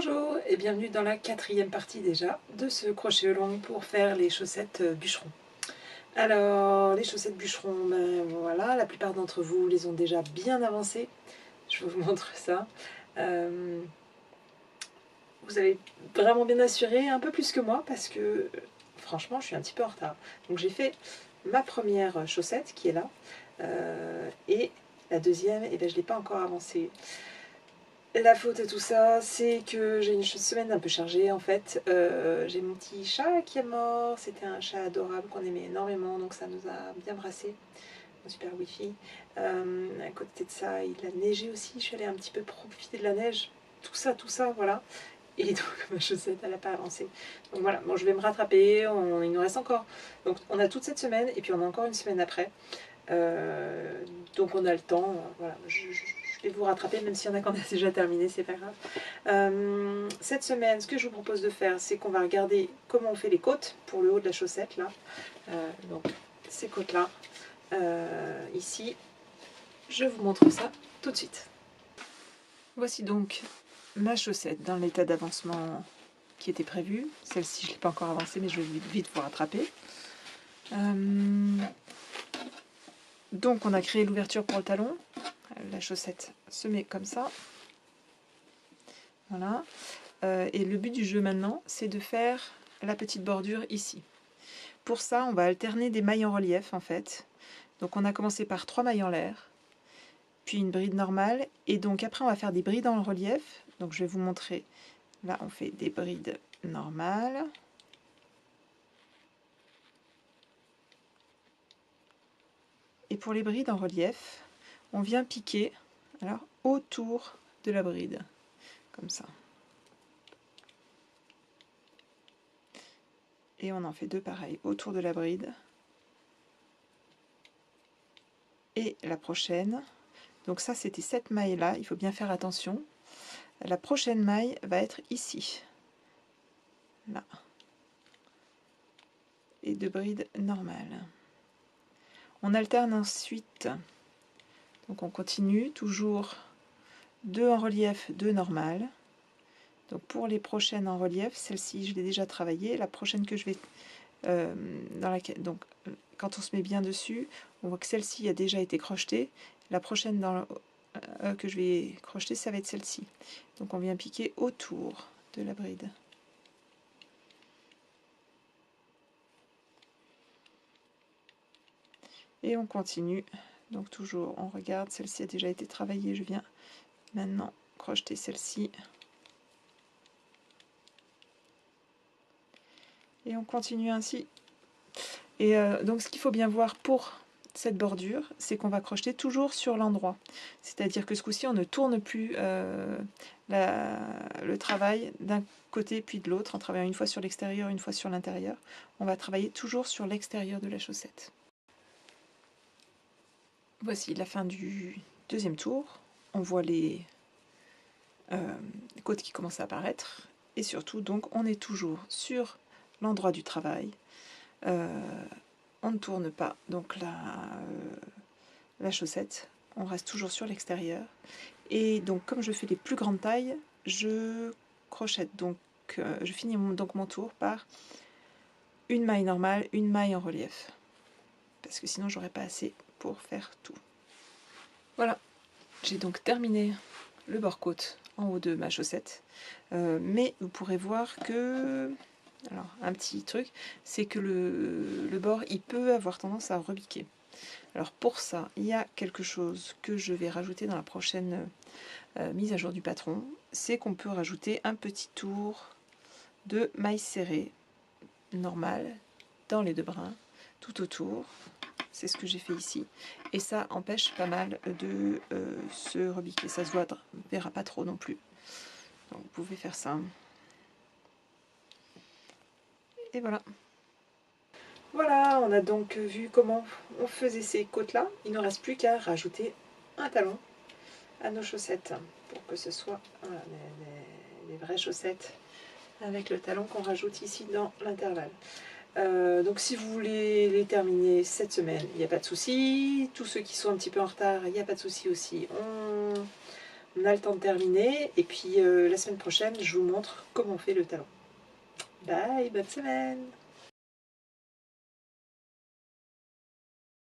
Bonjour et bienvenue dans la quatrième partie déjà de ce crochet long pour faire les chaussettes bûcherons. Alors les chaussettes bûcherons, ben voilà, la plupart d'entre vous les ont déjà bien avancées. Je vous montre ça. Vous avez vraiment bien assuré, un peu plus que moi parce que franchement je suis un petit peu en retard. Donc j'ai fait ma première chaussette qui est là et la deuxième, et ben, je ne l'ai pas encore avancée. La faute à tout ça, c'est que j'ai une semaine un peu chargée en fait. J'ai mon petit chat qui est mort. C'était un chat adorable qu'on aimait énormément, donc ça nous a bien brassé. Un super wifi. À côté de ça, il a neigé aussi. Je suis allée un petit peu profiter de la neige. Tout ça, voilà. Et donc ma chaussette, elle n'a pas avancé. Donc voilà, bon, je vais me rattraper. Il nous reste encore. Donc on a toute cette semaine et puis on a encore une semaine après. Donc on a le temps. Voilà, je vais vous rattraper, même s'il y en a qu'on a déjà terminé, c'est pas grave. Cette semaine, ce que je vous propose de faire, c'est qu'on va regarder comment on fait les côtes pour le haut de la chaussette, là. Donc, ces côtes-là, ici, je vous montre ça tout de suite. Voici donc ma chaussette dans l'état d'avancement qui était prévu. Celle-ci, je ne l'ai pas encore avancée, mais je vais vite vous rattraper. Donc, on a créé l'ouverture pour le talon. La chaussette se met comme ça. Voilà. Et le but du jeu maintenant, c'est de faire la petite bordure ici. Pour ça, on va alterner des mailles en relief en fait. Donc on a commencé par 3 mailles en l'air, puis une bride normale, et donc après on va faire des brides en relief. Donc je vais vous montrer, là on fait des brides normales. Et pour les brides en relief, on vient piquer alors autour de la bride, comme ça. Et on en fait deux pareils autour de la bride. Et la prochaine, donc ça c'était cette maille là, il faut bien faire attention. La prochaine maille va être ici, là, et deux brides normales. On alterne ensuite, donc on continue, toujours 2 en relief, 2 normales. Donc pour les prochaines en relief, celle-ci je l'ai déjà travaillée, la prochaine que je vais, dans laquelle, donc quand on se met bien dessus, on voit que celle-ci a déjà été crochetée, la prochaine que je vais crocheter, ça va être celle-ci. Donc on vient piquer autour de la bride. Et on continue, donc toujours on regarde, celle-ci a déjà été travaillée, je viens maintenant crocheter celle-ci. Et on continue ainsi. Et donc ce qu'il faut bien voir pour cette bordure, c'est qu'on va crocheter toujours sur l'endroit. C'est-à-dire que ce coup-ci, on ne tourne plus le travail d'un côté puis de l'autre, en travaillant une fois sur l'extérieur, une fois sur l'intérieur. On va travailler toujours sur l'extérieur de la chaussette. Voici la fin du deuxième tour. On voit les côtes qui commencent à apparaître. Et surtout, donc, on est toujours sur l'endroit du travail. On ne tourne pas donc la chaussette, on reste toujours sur l'extérieur. Et donc comme je fais les plus grandes tailles, je crochette, donc je finis donc mon tour par une maille normale, une maille en relief, parce que sinon j'aurais pas assez pour faire tout. Voilà, j'ai donc terminé le bord-côte en haut de ma chaussette, mais vous pourrez voir que, alors un petit truc, c'est que le bord il peut avoir tendance à rebiquer. Alors pour ça, il y a quelque chose que je vais rajouter dans la prochaine mise à jour du patron, c'est qu'on peut rajouter un petit tour de maille serrée normale dans les deux brins, tout autour. C'est ce que j'ai fait ici. Et ça empêche pas mal de se rebiquer. Ça se verra pas trop non plus. Donc vous pouvez faire ça. Et voilà. Voilà, on a donc vu comment on faisait ces côtes-là. Il ne reste plus qu'à rajouter un talon à nos chaussettes pour que ce soit les vraies chaussettes avec le talon qu'on rajoute ici dans l'intervalle. Donc si vous voulez les terminer cette semaine, il n'y a pas de souci. Tous ceux qui sont un petit peu en retard, il n'y a pas de souci aussi. On a le temps de terminer. Et puis la semaine prochaine, je vous montre comment on fait le talon. Bye, bonne semaine!